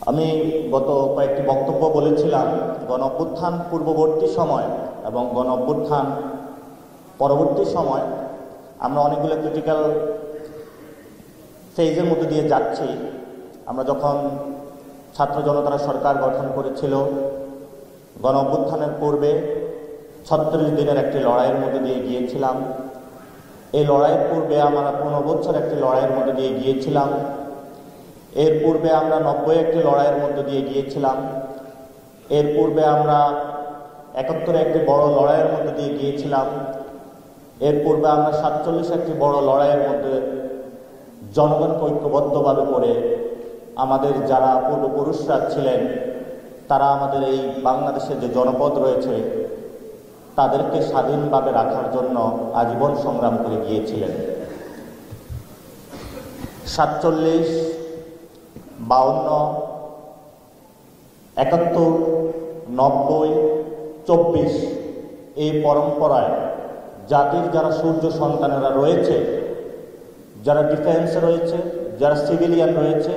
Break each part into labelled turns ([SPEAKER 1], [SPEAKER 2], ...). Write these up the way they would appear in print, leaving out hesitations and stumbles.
[SPEAKER 1] আমি গত কয়েকটি বক্তব্য বলেছিলাম গণ অভ্যুত্থান পূর্ববর্তী সময় এবং গণ অভ্যুত্থান পরবর্তী সময় আমরা অনেকগুলো ক্রিটিক্যাল ফেজের মধ্যে দিয়ে যাচ্ছি। আমরা যখন ছাত্র জনতারা সরকার গঠন করেছিল, গণ অভ্যুত্থানের পূর্বে 36 দিনের একটি লড়াইয়ের মধ্যে দিয়ে গিয়েছিলাম। এই লড়াইয়ের পূর্বে আমরা 15 বছর একটি লড়াইয়ের মধ্যে দিয়ে গিয়েছিলাম। এর পূর্বে আমরা 90 একটি লড়াইয়ের মধ্যে দিয়ে গিয়েছিলাম। এর পূর্বে আমরা 71 একটি বড় লড়াইয়ের মধ্যে দিয়ে গিয়েছিলাম। এর পূর্বে আমরা 47 একটি বড় লড়াইয়ের মধ্যে জনগণকে ঐক্যবদ্ধভাবে করে আমাদের যারা পূর্বপুরুষরা ছিলেন তারা আমাদের এই বাংলাদেশের যে জনপদ রয়েছে তাদেরকে স্বাধীনভাবে রাখার জন্য আজীবন সংগ্রাম করে গিয়েছিলেন। 47, 52, 71, 90, 24 এই পরম্পরায় জাতির যারা সূর্য সন্তানেরা রয়েছে, যারা ডিফেন্সে রয়েছে, যারা সিভিলিয়ান রয়েছে,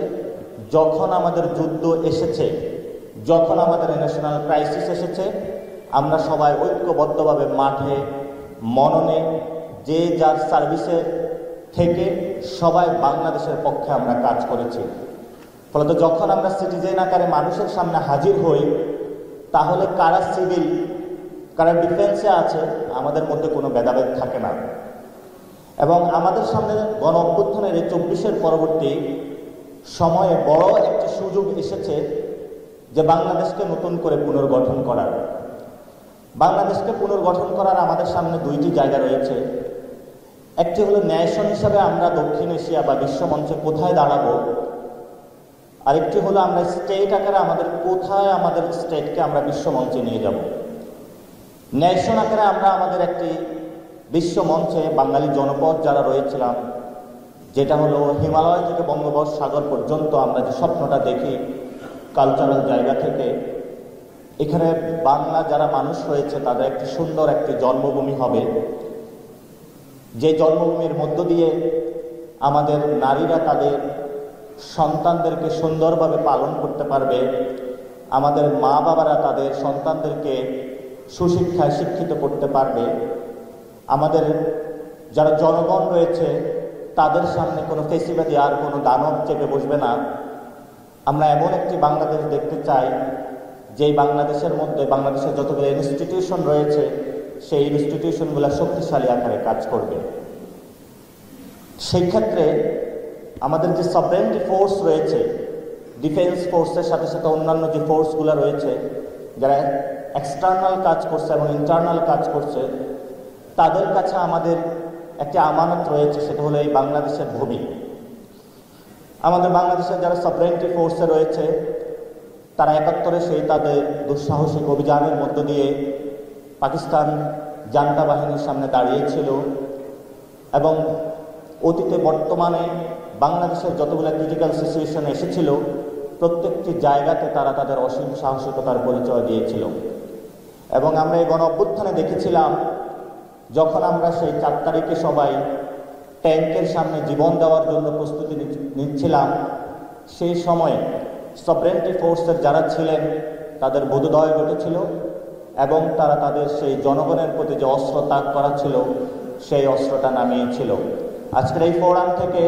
[SPEAKER 1] যখন আমাদের যুদ্ধ এসেছে, যখন আমাদের ন্যাশনাল ক্রাইসিস এসেছে, আমরা সবাই ঐক্যবদ্ধভাবে মাঠে মননে যে যার সার্ভিসে থেকে সবাই বাংলাদেশের পক্ষে আমরা কাজ করেছি। ফলত যখন আমরা সিটিজেন আকারে মানুষের সামনে হাজির হই, তাহলে কারা সিভিল কারা ডিফেন্সে আছে আমাদের মধ্যে কোনো ভেদাভেদ থাকে না। এবং আমাদের সামনে গণ অভ্যুত্থানের এই 24-এর পরবর্তী সময়ে বড় একটি সুযোগ এসেছে যে বাংলাদেশকে নতুন করে পুনর্গঠন করার। বাংলাদেশকে পুনর্গঠন করার আমাদের সামনে দুইটি জায়গা রয়েছে। একটি হলো ন্যাশন হিসাবে আমরা দক্ষিণ এশিয়া বা বিশ্বমঞ্চে কোথায় দাঁড়াবো, আরেকটি হলো আমরা স্টেট আকারে আমাদের স্টেটকে আমরা বিশ্বমঞ্চে নিয়ে যাব। ন্যাশন আকারে আমরা আমাদের একটি বিশ্বমঞ্চে বাঙালি জনপদ যারা রয়েছিলাম, যেটা হলো হিমালয় থেকে বঙ্গোপসাগর পর্যন্ত আমরা যে স্বপ্নটা দেখি কালচারাল জায়গা থেকে, এখানে বাংলা যারা মানুষ রয়েছে তাদের একটি সুন্দর একটি জন্মভূমি হবে, যে জন্মভূমির মধ্য দিয়ে আমাদের নারীরা তাদের সন্তানদেরকে সুন্দরভাবে পালন করতে পারবে, আমাদের মা বাবারা তাদের সন্তানদেরকে সুশিক্ষায় শিক্ষিত করতে পারবে, আমাদের যারা জনগণ রয়েছে তাদের সামনে কোনো ফেসিবাদী আর কোনো দানব চেপে বসবে না। আমরা এমন একটি বাংলাদেশ দেখতে চাই যেই বাংলাদেশের মধ্যে বাংলাদেশের যতগুলো ইনস্টিটিউশন রয়েছে সেই ইনস্টিটিউশনগুলো শক্তিশালী আকারে কাজ করবে। সেই ক্ষেত্রে আমাদের যে সভরেন্টি ফোর্স রয়েছে, ডিফেন্স ফোর্সের সাথে সাথে অন্যান্য যে ফোর্সগুলো রয়েছে যারা এক্সটার্নাল কাজ করছে এবং ইন্টারনাল কাজ করছে, তাদের কাছে আমাদের একটি আমানত রয়েছে, সেটা হলো এই বাংলাদেশের ভূমি। আমাদের বাংলাদেশের যারা সভরেন্টি ফোর্সে রয়েছে তারা 71-এ সেই তাদের দুঃসাহসিক অভিযানের মধ্য দিয়ে পাকিস্তান জান্তা বাহিনীর সামনে দাঁড়িয়েছিল এবং অতীতে বর্তমানে বাংলাদেশের যতগুলো ক্রিটিক্যাল সিচুয়েশন এসেছিল প্রত্যেকটি জায়গাতে তারা তাদের অসীম সাহসিকতার পরিচয় দিয়েছিল। এবং আমরা এই গণ অভ্যুত্থানে দেখেছিলাম যখন আমরা সেই 4 তারিখে সবাই ট্যাঙ্কের সামনে জীবন দেওয়ার জন্য প্রস্তুতি নিচ্ছিলাম, সেই সময়ে সভরেন্টি ফোর্সের যারা ছিলেন তাদের বোধোদয় ঘটেছিল এবং তারা তাদের সেই জনগণের প্রতি যে অস্ত্র ত্যাগ করা ছিল সেই অস্ত্রটা নামিয়েছিল। আজকের এই ফোরাম থেকে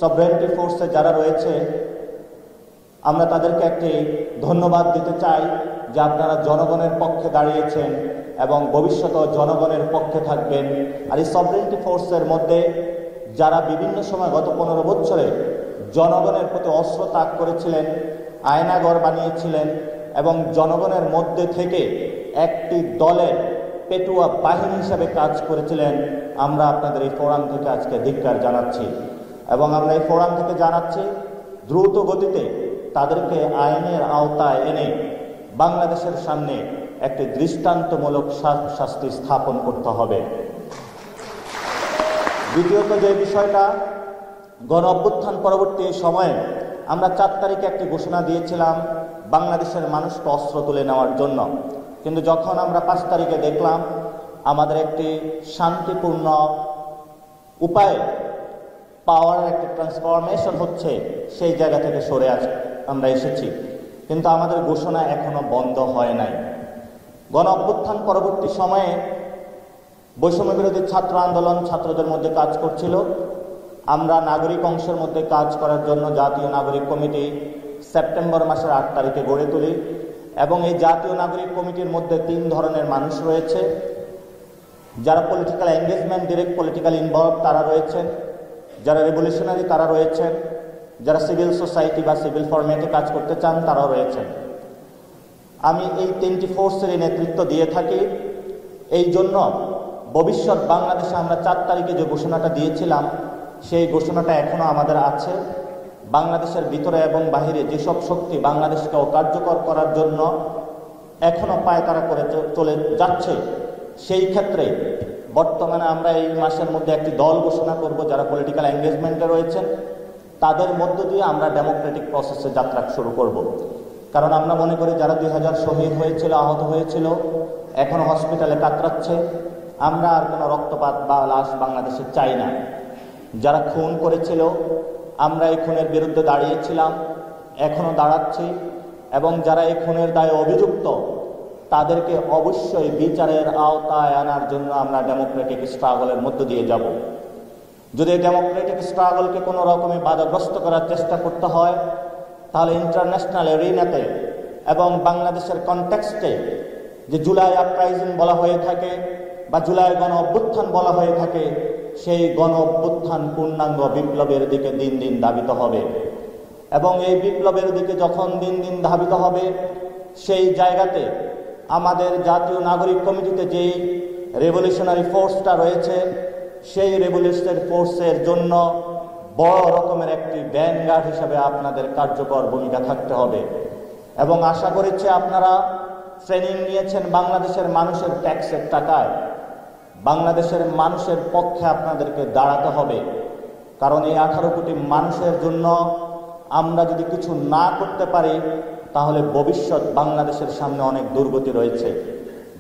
[SPEAKER 1] সভরেন্টি ফোর্সে যারা রয়েছে আমরা তাদেরকে একটি ধন্যবাদ দিতে চাই যে আপনারা জনগণের পক্ষে দাঁড়িয়েছেন এবং ভবিষ্যতেও জনগণের পক্ষে থাকবেন। আর এই সভরেন্টি ফোর্সের মধ্যে যারা বিভিন্ন সময় গত 15 বছরে জনগণের প্রতি অস্ত্র ত্যাগ করেছিলেন, আয়নাঘর বানিয়েছিলেন এবং জনগণের মধ্যে থেকে একটি দলের পেটুয়া বাহিনী হিসাবে কাজ করেছিলেন, আমরা আপনাদের এই ফোরাম থেকে আজকে ধিক্কার জানাচ্ছি। এবং আমরা এই ফোরাম থেকে জানাচ্ছি দ্রুত গতিতে তাদেরকে আইনের আওতায় এনে বাংলাদেশের সামনে একটি দৃষ্টান্তমূলক শাস্তি স্থাপন করতে হবে। দ্বিতীয়ত যে বিষয়টা, গণ অভ্যুত্থান পরবর্তী সময়ে আমরা 4 তারিখে একটি ঘোষণা দিয়েছিলাম বাংলাদেশের মানুষকে অস্ত্র তুলে নেওয়ার জন্য, কিন্তু যখন আমরা 5 তারিখে দেখলাম আমাদের একটি শান্তিপূর্ণ উপায়ে পাওয়ার একটা ট্রান্সফরমেশন হচ্ছে, সেই জায়গা থেকে সরে আমরা এসেছি, কিন্তু আমাদের ঘোষণা এখনো বন্ধ হয় নাই। গণ অভ্যুত্থান পরবর্তী সময়ে বৈষম্য বিরোধী ছাত্র আন্দোলন ছাত্রদের মধ্যে কাজ করছিল। আমরা নাগরিক অংশের মধ্যে কাজ করার জন্য জাতীয় নাগরিক কমিটি সেপ্টেম্বর মাসের 8 তারিখে গড়ে তুলি, এবং এই জাতীয় নাগরিক কমিটির মধ্যে 3 ধরনের মানুষ রয়েছে। যারা political engagement, direct political involve তারা রয়েছেন, যারা রেভলিউশনারি তারা রয়েছেন, যারা সিভিল সোসাইটি বা সিভিল ফরম্যাটে কাজ করতে চান তারাও রয়েছেন। আমি এই 3টি ফোর্সের নেতৃত্ব দিয়ে থাকি। এই জন্য ভবিষ্যৎ বাংলাদেশে আমরা 4 তারিখে যে ঘোষণাটা দিয়েছিলাম সেই ঘোষণাটা এখনো আমাদের আছে। বাংলাদেশের ভিতরে এবং বাহিরে যেসব শক্তি বাংলাদেশকে অকার্যকর করার জন্য এখনো পায়তারা করে চলে যাচ্ছে, সেই ক্ষেত্রে বর্তমানে আমরা এই মাসের মধ্যে একটি দল ঘোষণা করব যারা পলিটিক্যাল এঙ্গেজমেন্টে রয়েছেন। তাদের মধ্য দিয়ে আমরা ডেমোক্রেটিক প্রসেসে যাত্রা শুরু করব। কারণ আমরা মনে করি যারা 2000 শহীদ হয়েছিল, আহত হয়েছিল, এখনো হসপিটালে কাতরাচ্ছে, আমরা আর কোনো রক্তপাত বা লাশ বাংলাদেশে চাই না। যারা খুন করেছিল আমরা এই খুনের বিরুদ্ধে দাঁড়িয়েছিলাম, এখনো দাঁড়াচ্ছি, এবং যারা এই খুনের দায়ে অভিযুক্ত তাদেরকে অবশ্যই বিচারের আওতায় আনার জন্য আমরা ডেমোক্রেটিক স্ট্রাগলের মধ্য দিয়ে যাব। যদি ডেমোক্রেটিক স্ট্রাগলকে কোনো রকমে বাধাগ্রস্ত করার চেষ্টা করতে হয়, তাহলে ইন্টারন্যাশনাল এরিনাতে এবং বাংলাদেশের কনটেক্সটে যে জুলাই আপরাইজিং বলা হয়ে থাকে বা জুলাই গণ অভ্যুত্থান বলা হয়ে থাকে, সেই গণ অভ্যুত্থান পূর্ণাঙ্গ বিপ্লবের দিকে দিন দিন ধাবিত হবে। এবং এই বিপ্লবের দিকে যখন দিন দিন ধাবিত হবে, সেই জায়গাতে আমাদের জাতীয় নাগরিক কমিটিতে যেই রেভলিউশনারি ফোর্সটা রয়েছে, সেই রেভলিউশনারি ফোর্সের জন্য বড় রকমের একটি ভ্যানগার্ড হিসাবে আপনাদের কার্যকর ভূমিকা থাকতে হবে। এবং আশা করছি আপনারা ট্রেনিং নিয়েছেন বাংলাদেশের মানুষের ট্যাক্সের টাকায়। বাংলাদেশের মানুষের পক্ষে আপনাদেরকে দাঁড়াতে হবে, কারণ এই 18 কোটি মানুষের জন্য আমরা যদি কিছু না করতে পারি তাহলে ভবিষ্যৎ বাংলাদেশের সামনে অনেক দুর্গতি রয়েছে।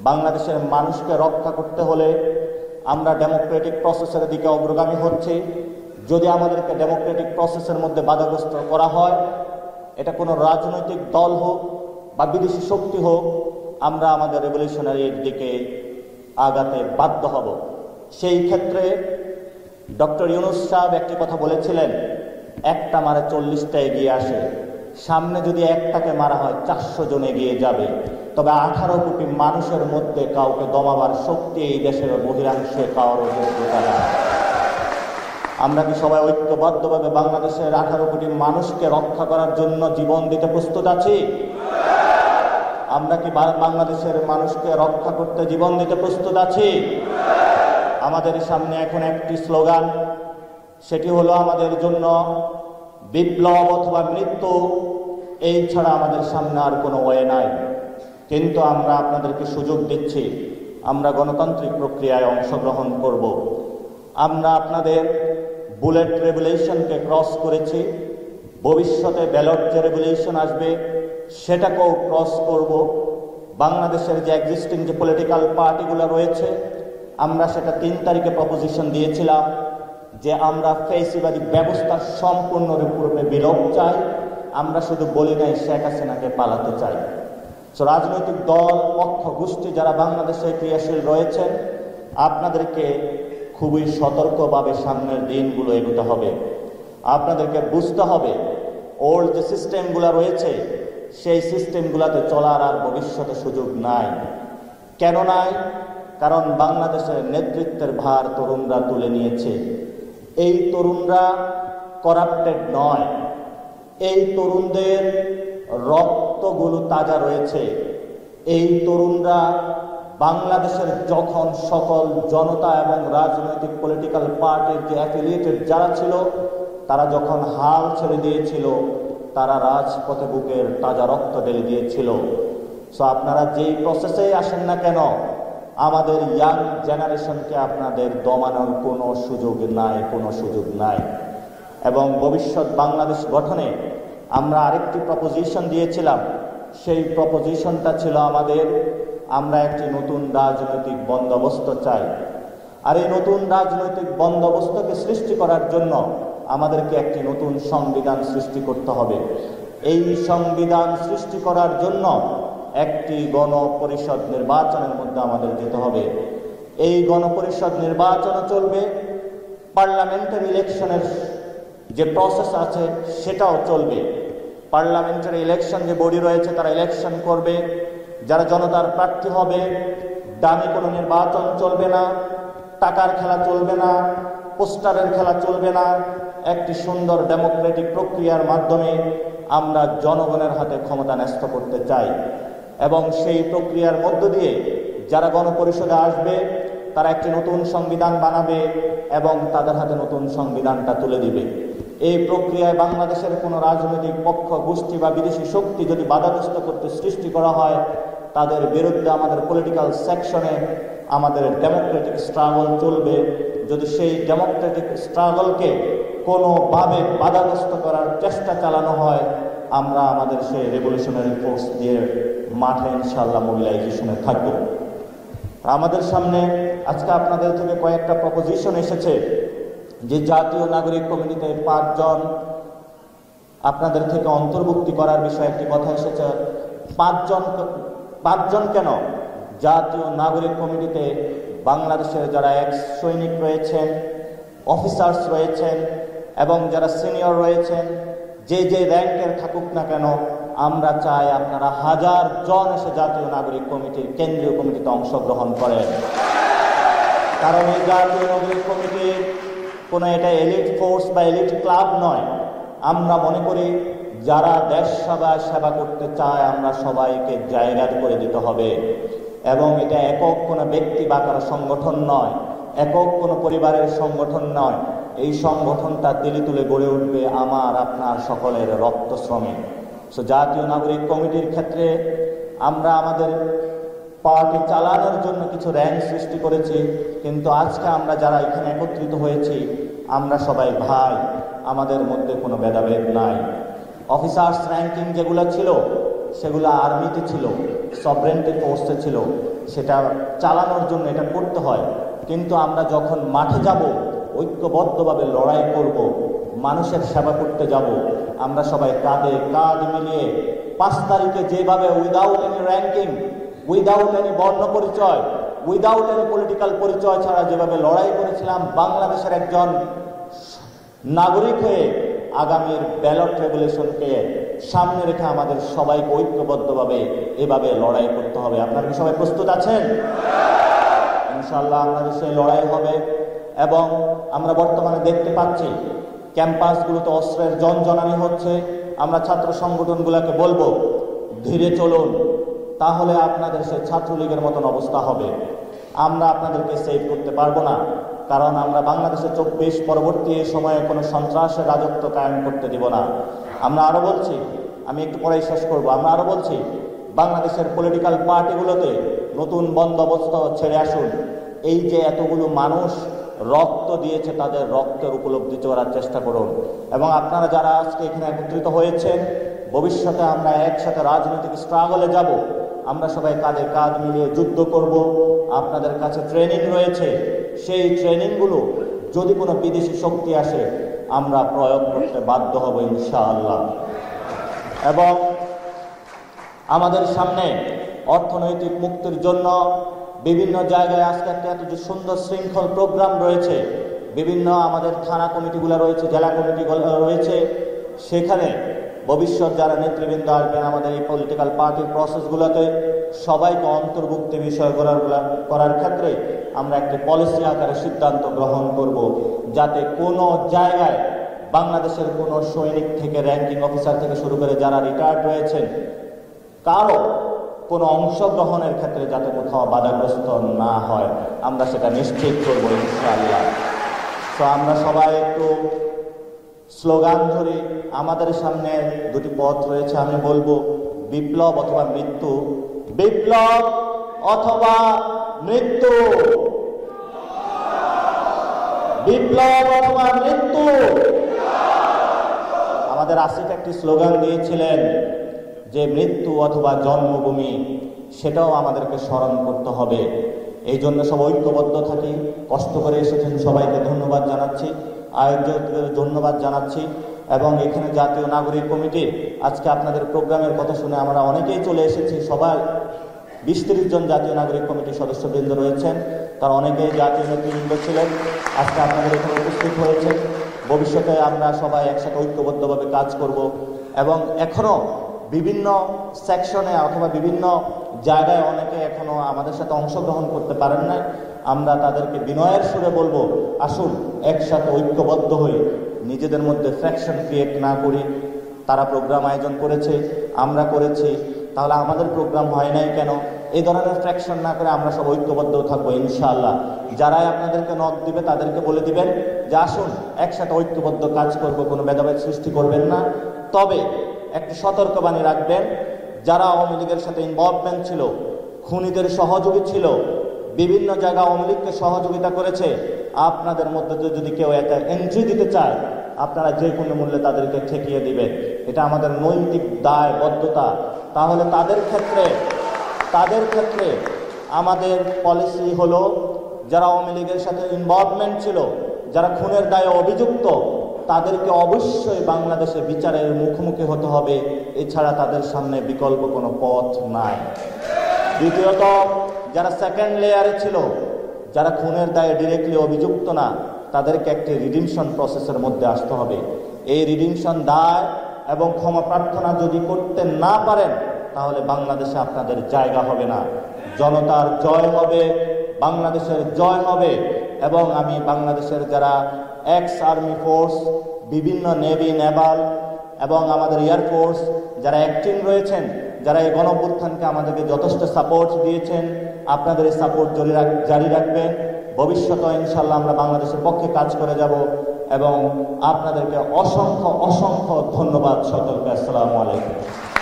[SPEAKER 1] বাংলাদেশের মানুষকে রক্ষা করতে হলে আমরা ডেমোক্রেটিক প্রসেসের দিকে অগ্রগামী হচ্ছি। যদি আমাদেরকে ডেমোক্রেটিক প্রসেসের মধ্যে বাধাগ্রস্ত করা হয়, এটা কোনো রাজনৈতিক দল হোক বা বিদেশি শক্তি হোক, আমরা আমাদের রেভলিউশনারির দিকে আগাতে বাধ্য হব। সেই ক্ষেত্রে ডক্টর ইউনূস সাহেব একটি কথা বলেছিলেন, একটা মারে 40টা এগিয়ে আসে। সামনে যদি একটাকে মারা হয় 400 জন এগিয়ে যাবে। তবে 18 কোটি মানুষের মধ্যে কাউকে দমাবার শক্তি এই দেশের বহিরাংশে কারোর যোগ্যতা নেই। আমরা কি সবাই ঐক্যবদ্ধভাবে বাংলাদেশের 18 কোটি মানুষকে রক্ষা করার জন্য জীবন দিতে প্রস্তুত আছি? আমরা কি বাংলাদেশের মানুষকে রক্ষা করতে জীবন দিতে প্রস্তুত আছি? আমাদের সামনে এখন একটি স্লোগান, সেটি হলো আমাদের জন্য বিপ্লব অথবা মৃত্যু, এই ছাড়া আমাদের সামনে আর কোনো ওয়ে নাই। কিন্তু আমরা আপনাদেরকে সুযোগ দিচ্ছি, আমরা গণতান্ত্রিক প্রক্রিয়ায় অংশগ্রহণ করব। আমরা আপনাদের বুলেট রেভলিউশনকে ক্রস করেছি, ভবিষ্যতে ব্যালট যে রেভলিউশন আসবে সেটাকেও ক্রস করব। বাংলাদেশের যে এক্সিস্টিং যে পলিটিক্যাল পার্টিগুলো রয়েছে, আমরা সেটা 3 তারিখে প্রপোজিশন দিয়েছিলাম যে আমরা ফ্যাসিবাদী ব্যবস্থার সম্পূর্ণরূপে বিলোপ চাই। আমরা শুধু বলি নাই শেখ হাসিনাকে পালাতে চাই। সো রাজনৈতিক দল, পক্ষ, গোষ্ঠী যারা বাংলাদেশে ক্রিয়াশীল রয়েছেন, আপনাদেরকে খুবই সতর্কভাবে সামনের দিনগুলো এগোতে হবে। আপনাদেরকে বুঝতে হবে ওল্ড যে সিস্টেমগুলো রয়েছে সেই সিস্টেমগুলোতে চলার আর ভবিষ্যতে সুযোগ নাই। কেন নাই? কারণ বাংলাদেশের নেতৃত্বের ভার তরুণরা তুলে নিয়েছে। এই তরুণরা করাপ্টেড নয়, এই তরুণদের রক্তগুলো তাজা রয়েছে। এই তরুণরা বাংলাদেশের যখন সকল জনতা এবং রাজনৈতিক পলিটিক্যাল পার্টির যে অ্যাফিলিয়েটেড যারা ছিল, তারা যখন হাল ছেড়ে দিয়েছিল, তারা রাজপথে বুকের তাজা রক্ত ঢেলে দিয়েছিল। সো আপনারা যেই প্রসেসে আসেন না কেন, আমাদের ইয়াং জেনারেশনকে আপনাদের দমানোর কোনো সুযোগ নাই, কোনো সুযোগ নাই। এবং ভবিষ্যৎ বাংলাদেশ গঠনে আমরা আরেকটি প্রপোজিশন দিয়েছিলাম। সেই প্রপোজিশনটা ছিল আমরা একটি নতুন রাজনৈতিক বন্দোবস্ত চাই। আর এই নতুন রাজনৈতিক বন্দোবস্তকে সৃষ্টি করার জন্য আমাদেরকে একটি নতুন সংবিধান সৃষ্টি করতে হবে। এই সংবিধান সৃষ্টি করার জন্য একটি গণপরিষদ নির্বাচনের মধ্যে আমাদের যেতে হবে। এই গণপরিষদ নির্বাচনও চলবে, পার্লামেন্টারি ইলেকশনের যে প্রসেস আছে সেটাও চলবে। পার্লামেন্টারি ইলেকশন যে বডি রয়েছে তারা ইলেকশন করবে, যারা জনতার প্রার্থী হবে। দামি কোনো নির্বাচন চলবে না, টাকার খেলা চলবে না, পোস্টারের খেলা চলবে না। একটি সুন্দর ডেমোক্রেটিক প্রক্রিয়ার মাধ্যমে আমরা জনগণের হাতে ক্ষমতা ন্যস্ত করতে চাই এবং সেই প্রক্রিয়ার মধ্য দিয়ে যারা গণপরিষদে আসবে তারা একটি নতুন সংবিধান বানাবে এবং তাদের হাতে নতুন সংবিধানটা তুলে দিবে। এই প্রক্রিয়ায় বাংলাদেশের কোনো রাজনৈতিক পক্ষ, গোষ্ঠী বা বিদেশি শক্তি যদি বাধাগ্রস্ত করতে সৃষ্টি করা হয়, তাদের বিরুদ্ধে আমাদের পলিটিক্যাল সেকশনে আমাদের ডেমোক্রেটিক স্ট্রাগল চলবে। যদি সেই ডেমোক্রেটিক স্ট্রাগলকে কোনোভাবে বাধাগ্রস্ত করার চেষ্টা চালানো হয়, আমরা আমাদের সেই রেভলিউশনারি ফোর্স দিয়ে মাঠে ইনশাআল্লাহ মোবিলাইজেশনে থাকব। আমাদের সামনে আজকে আপনাদের থেকে কয়েকটা প্রপোজিশন এসেছে যে জাতীয় নাগরিক কমিটিতে 5 জন আপনাদের থেকে অন্তর্ভুক্তি করার বিষয়ে একটি কথা এসেছে। 5 জন কেন? জাতীয় নাগরিক কমিটিতে বাংলাদেশের যারা এক্স সৈনিক রয়েছেন, অফিসার্স রয়েছেন এবং যারা সিনিয়র রয়েছেন, যে যে র্যাঙ্কের থাকুক না কেন, আমরা চাই আপনারা 1000 জন এসে জাতীয় নাগরিক কমিটির কেন্দ্রীয় কমিটিতে অংশগ্রহণ করেন। কারণ এই জাতীয় নাগরিক কমিটির কোনো এটা এলিট ফোর্স বা এলিট ক্লাব নয়। আমরা মনে করি যারা দেশ সেবা করতে চায় আমরা সবাইকে জায়গা করে দিতে হবে এবং এটা একক কোনো ব্যক্তি বা কারো সংগঠন নয়, একক কোনো পরিবারের সংগঠন নয়। এই সংগঠনটা তিলে তুলে গড়ে উঠবে আমার আপনার সকলের রক্ত শ্রমে। সো জাতীয় নাগরিক কমিটির ক্ষেত্রে আমরা আমাদের পার্টি চালানোর জন্য কিছু র্যাঙ্ক সৃষ্টি করেছি, কিন্তু আজকে আমরা যারা এখানে একত্রিত হয়েছি আমরা সবাই ভাই, আমাদের মধ্যে কোনো ভেদাভেদ নাই। অফিসার্স র্যাঙ্কিং যেগুলো ছিল সেগুলো আর্মিতে ছিল, সভরেন্টি ফোর্সে ছিল, সেটা চালানোর জন্য এটা করতে হয়। কিন্তু আমরা যখন মাঠে যাব, ঐক্যবদ্ধভাবে লড়াই করব, মানুষের সেবা করতে যাব, আমরা সবাই কাঁধে কাঁধ মিলিয়ে 5 তারিখে যেভাবে without any ranking, without any বর্ণ পরিচয়, উইদাউট এনি পলিটিক্যাল পরিচয় ছাড়া যেভাবে লড়াই করেছিলাম বাংলাদেশের একজন নাগরিক হয়ে, আগামীর ব্যালট রেগুলেশনকে সামনে রেখে আমাদের সবাইকে ঐক্যবদ্ধভাবে এভাবে লড়াই করতে হবে। আপনারা কি সবাই প্রস্তুত আছেন? ইনশাআল্লাহ আমাদের সেই লড়াই হবে। এবং আমরা বর্তমানে দেখতে পাচ্ছি ক্যাম্পাসগুলোতে অস্ত্রের জনজনানি হচ্ছে। আমরা ছাত্র সংগঠনগুলোকে বলবো ধীরে চলুন, তাহলে আপনাদের সেই ছাত্রলীগের মতন অবস্থা হবে। আমরা আপনাদেরকে সেভ করতে পারবো না, কারণ আমরা বাংলাদেশে 24 পরবর্তী সময়ে কোনো সন্ত্রাসের রাজত্ব কায়েম করতে দিব না। আমরা আরো বলছি, আমি একটু পরেই শেষ করব, আমরা আরো বলছি বাংলাদেশের পলিটিক্যাল পার্টিগুলোতে নতুন বন্দোবস্ত ছেড়ে আসুন। এই যে এতগুলো মানুষ রক্ত দিয়েছে তাদের রক্তের উপলব্ধি করার চেষ্টা করুন। এবং আপনারা যারা আজকে এখানে একত্রিত হয়েছেন, ভবিষ্যতে আমরা একসাথে রাজনৈতিক স্ট্রাগলে যাব। আমরা সবাই কাঁধে কাঁধ মিলিয়ে যুদ্ধ করব। আপনাদের কাছে ট্রেনিং রয়েছে, সেই ট্রেনিংগুলো যদি কোনো বিদেশি শক্তি আসে আমরা প্রয়োগ করতে বাধ্য হব ইনশাআল্লাহ। এবং আমাদের সামনে অর্থনৈতিক মুক্তির জন্য বিভিন্ন জায়গায় আজকে এত যে সুন্দর শৃঙ্খল প্রোগ্রাম রয়েছে, বিভিন্ন আমাদের থানা কমিটিগুলো রয়েছে, জেলা কমিটিগুলো রয়েছে, সেখানে ভবিষ্যৎ যারা নেতৃবৃন্দ আসবেন আমাদের এই পলিটিক্যাল পার্টির প্রসেসগুলোতে সবাইকে অন্তর্ভুক্তি বিষয় করার ক্ষেত্রে আমরা একটি পলিসি আকারে সিদ্ধান্ত গ্রহণ করব, যাতে কোনো জায়গায় বাংলাদেশের কোনো সৈনিক থেকে র্যাঙ্কিং অফিসার থেকে শুরু করে যারা রিটায়ার্ড রয়েছেন কারো কোনো অংশগ্রহণের ক্ষেত্রে যাতে কোথাও বাধাগ্রস্ত না হয়, আমরা সেটা নিশ্চিত করব ইনশাআল্লাহ। তো আমরা সবাই একটু স্লোগান ধরে, আমাদের সামনে দুটি পথ রয়েছে, আমি বলবো বিপ্লব অথবা মৃত্যু, বিপ্লব অথবা মৃত্যু, বিপ্লব অথবা মৃত্যু। আমাদের আসিফ একটি স্লোগান দিয়েছিলেন যে মৃত্যু অথবা জন্মভূমি, সেটাও আমাদেরকে স্মরণ করতে হবে। এই জন্য সব ঐক্যবদ্ধ থাকি। কষ্ট করে এসেছেন সবাইকে ধন্যবাদ জানাচ্ছি, আয়োজকদের ধন্যবাদ জানাচ্ছি। এবং এখানে জাতীয় নাগরিক কমিটি আজকে আপনাদের প্রোগ্রামের কথা শুনে আমরা অনেকেই চলে এসেছি। সবাই 20-30 জন জাতীয় নাগরিক কমিটির সদস্যবৃন্দ রয়েছেন, তার অনেকেই জাতীয় নেতৃবৃন্দ ছিলেন, আজকে আপনাদের এখানে উপস্থিত হয়েছে। ভবিষ্যতে আমরা সবাই একসাথে ঐক্যবদ্ধভাবে কাজ করব এবং এখনও বিভিন্ন সেকশনে অথবা বিভিন্ন জায়গায় অনেকে এখনও আমাদের সাথে অংশগ্রহণ করতে পারেন না। আমরা তাদেরকে বিনয়ের সুরে বলবো, আসুন একসাথে ঐক্যবদ্ধ হয়ে নিজেদের মধ্যে ফ্র্যাকশন ক্রিয়েট না করি। তারা প্রোগ্রাম আয়োজন করেছে, আমরা করেছি, তাহলে আমাদের প্রোগ্রাম হয় নাই কেন? এই ধরনের ফ্র্যাকশন না করে আমরা সব ঐক্যবদ্ধ থাকবো ইনশাআল্লাহ। যারাই আপনাদেরকে নক দিবে তাদেরকে বলে দিবেন যে আসুন একসাথে ঐক্যবদ্ধ কাজ করব, কোনো ভেদাভেদ সৃষ্টি করবেন না। তবে একটি সতর্কবাণী রাখবেন, যারা আওয়ামী লীগের সাথে ইনভলভমেন্ট ছিল, খুনিদের সহযোগী ছিল, বিভিন্ন জায়গায় আওয়ামী লীগকে সহযোগিতা করেছে, আপনাদের মধ্যে যদি কেউ একটা এন্ট্রি দিতে চায়, আপনারা যে কোনো মূল্যে তাদেরকে ঠেকিয়ে দিবেন। এটা আমাদের নৈতিক দায়বদ্ধতা। তাহলে তাদের ক্ষেত্রে আমাদের পলিসি হলো, যারা আওয়ামী লীগের সাথে ইনভলভমেন্ট ছিল, যারা খুনের দায়ে অভিযুক্ত, তাদেরকে অবশ্যই বাংলাদেশে বিচারের মুখোমুখি হতে হবে, এছাড়া তাদের সামনে বিকল্প কোনো পথ নাই। দ্বিতীয়ত, যারা সেকেন্ড লেয়ারে ছিল, যারা খুনের দায়ে ডিরেক্টলি অভিযুক্ত না, তাদেরকে একটি রিডিমশন প্রসেসের মধ্যে আসতে হবে। এই রিডিমশন দায় এবং ক্ষমা প্রার্থনা যদি করতে না পারেন, তাহলে বাংলাদেশে আপনাদের জায়গা হবে না। জনতার জয় হবে, বাংলাদেশের জয় হবে। এবং আমি বাংলাদেশের যারা এক্স আর্মি ফোর্স, বিভিন্ন নেভি, নেভাল এবং আমাদের এয়ারফোর্স যারা অ্যাক্টিং রয়েছেন, যারা এই গণঅভ্যুত্থানকে আমাদেরকে যথেষ্ট সাপোর্ট দিয়েছেন, আপনাদের এই সাপোর্ট জারি রাখবেন। ভবিষ্যতে ইনশাল্লাহ আমরা বাংলাদেশের পক্ষে কাজ করে যাব এবং আপনাদেরকে অসংখ্য ধন্যবাদ সকলকে। আসসালামু আলাইকুম।